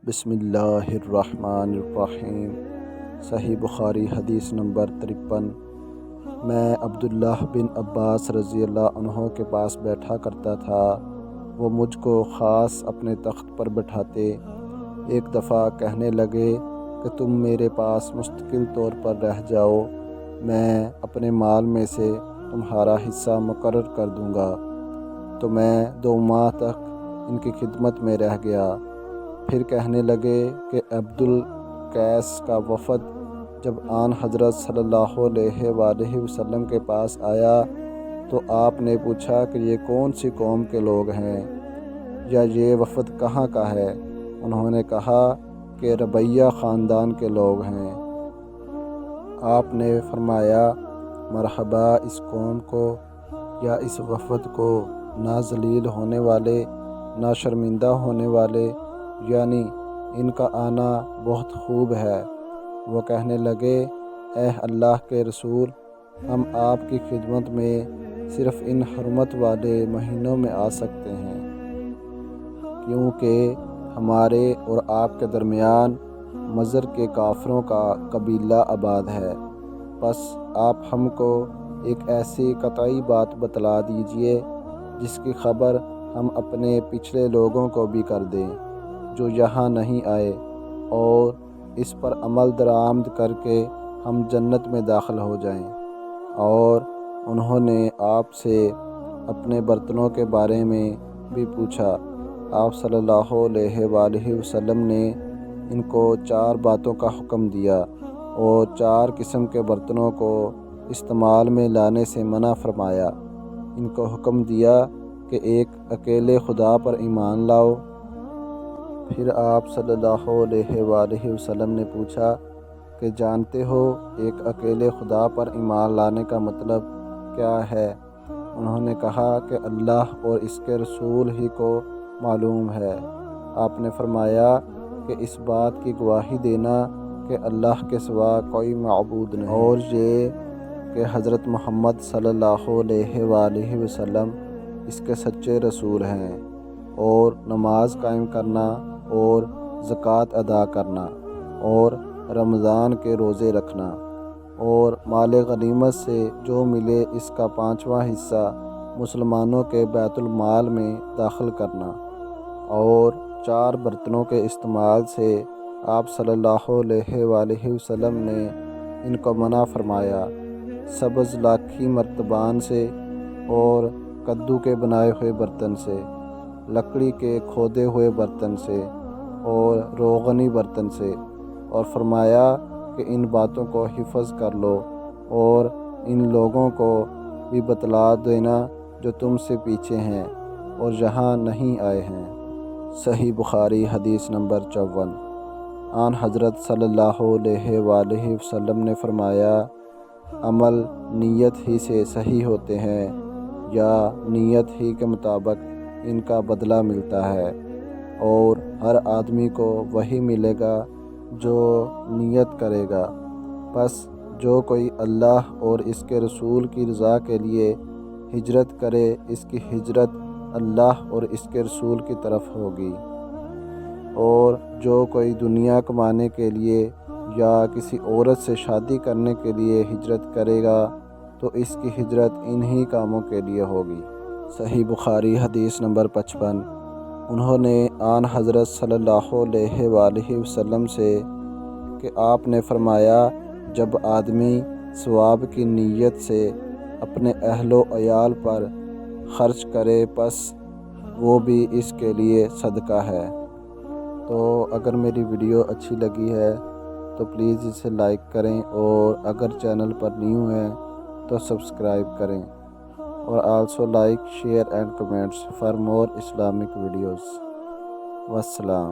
بسم اللہ الرحمن الرحیم۔ صحیح بخاری حدیث نمبر 53۔ میں عبداللہ بن عباس رضی اللہ عنہ کے پاس بیٹھا کرتا تھا، وہ مجھ کو خاص اپنے تخت پر بٹھاتے۔ ایک دفعہ کہنے لگے کہ تم میرے پاس مستقل طور پر رہ جاؤ، میں اپنے مال میں سے تمہارا حصہ مقرر کر دوں گا۔ تو میں 2 ماہ تک ان کی خدمت میں رہ گیا۔ پھر کہنے لگے کہ عبدالقیس کا وفد جب آن حضرت صلی اللہ علیہ وآلہ وسلم کے پاس آیا تو آپ نے پوچھا کہ یہ کون سی قوم کے لوگ ہیں یا یہ وفد کہاں کا ہے؟ انہوں نے کہا کہ ربیہ خاندان کے لوگ ہیں۔ آپ نے فرمایا مرحبا اس قوم کو یا اس وفد کو، نہ ذلیل ہونے والے نہ شرمندہ ہونے والے، یعنی ان کا آنا بہت خوب ہے۔ وہ کہنے لگے اے اللہ کے رسول، ہم آپ کی خدمت میں صرف ان حرمت والے مہینوں میں آ سکتے ہیں، کیونکہ ہمارے اور آپ کے درمیان مضر کے کافروں کا قبیلہ آباد ہے۔ بس آپ ہم کو ایک ایسی قطعی بات بتلا دیجئے جس کی خبر ہم اپنے پچھلے لوگوں کو بھی کر دیں جو یہاں نہیں آئے، اور اس پر عمل درآمد کر کے ہم جنت میں داخل ہو جائیں۔ اور انہوں نے آپ سے اپنے برتنوں کے بارے میں بھی پوچھا۔ آپ صلی اللہ علیہ وآلہ وسلم نے ان کو 4 باتوں کا حکم دیا اور 4 قسم کے برتنوں کو استعمال میں لانے سے منع فرمایا۔ ان کو حکم دیا کہ ایک اکیلے خدا پر ایمان لاؤ۔ پھر آپ صلی اللہ علیہ وآلہ وسلم نے پوچھا کہ جانتے ہو ایک اکیلے خدا پر ایمان لانے کا مطلب کیا ہے؟ انہوں نے کہا کہ اللہ اور اس کے رسول ہی کو معلوم ہے۔ آپ نے فرمایا کہ اس بات کی گواہی دینا کہ اللہ کے سوا کوئی معبود نہیں، اور یہ کہ حضرت محمد صلی اللہ علیہ وآلہ وسلم اس کے سچے رسول ہیں، اور نماز قائم کرنا اور زکوٰۃ ادا کرنا اور رمضان کے روزے رکھنا اور مال غنیمت سے جو ملے اس کا 5واں حصہ مسلمانوں کے بیت المال میں داخل کرنا، اور 4 برتنوں کے استعمال سے آپ صلی اللہ علیہ وآلہ وسلم نے ان کو منع فرمایا۔ سبز لاکھی مرتبان سے اور کدو کے بنائے ہوئے برتن سے، لکڑی کے کھودے ہوئے برتن سے اور روغنی برتن سے، اور فرمایا کہ ان باتوں کو حفظ کر لو اور ان لوگوں کو بھی بتلا دینا جو تم سے پیچھے ہیں اور یہاں نہیں آئے ہیں۔ صحیح بخاری حدیث نمبر 54۔ آن حضرت صلی اللہ علیہ وآلہ وسلم نے فرمایا عمل نیت ہی سے صحیح ہوتے ہیں، یا نیت ہی کے مطابق ان کا بدلہ ملتا ہے، اور ہر آدمی کو وہی ملے گا جو نیت کرے گا۔ بس جو کوئی اللہ اور اس کے رسول کی رضا کے لیے ہجرت کرے، اس کی ہجرت اللہ اور اس کے رسول کی طرف ہوگی۔ اور جو کوئی دنیا کمانے کے لیے یا کسی عورت سے شادی کرنے کے لیے ہجرت کرے گا تو اس کی ہجرت انہی کاموں کے لیے ہوگی۔ صحیح بخاری حدیث نمبر 55۔ انہوں نے آن حضرت صلی اللہ علیہ وآلہ وسلم سے کہ آپ نے فرمایا جب آدمی ثواب کی نیت سے اپنے اہل و عیال پر خرچ کرے پس وہ بھی اس کے لیے صدقہ ہے۔ تو اگر میری ویڈیو اچھی لگی ہے تو پلیز اسے لائک کریں، اور اگر چینل پر نیو ہیں تو سبسکرائب کریں، اور also like share and comments for more Islamic videos. والسلام۔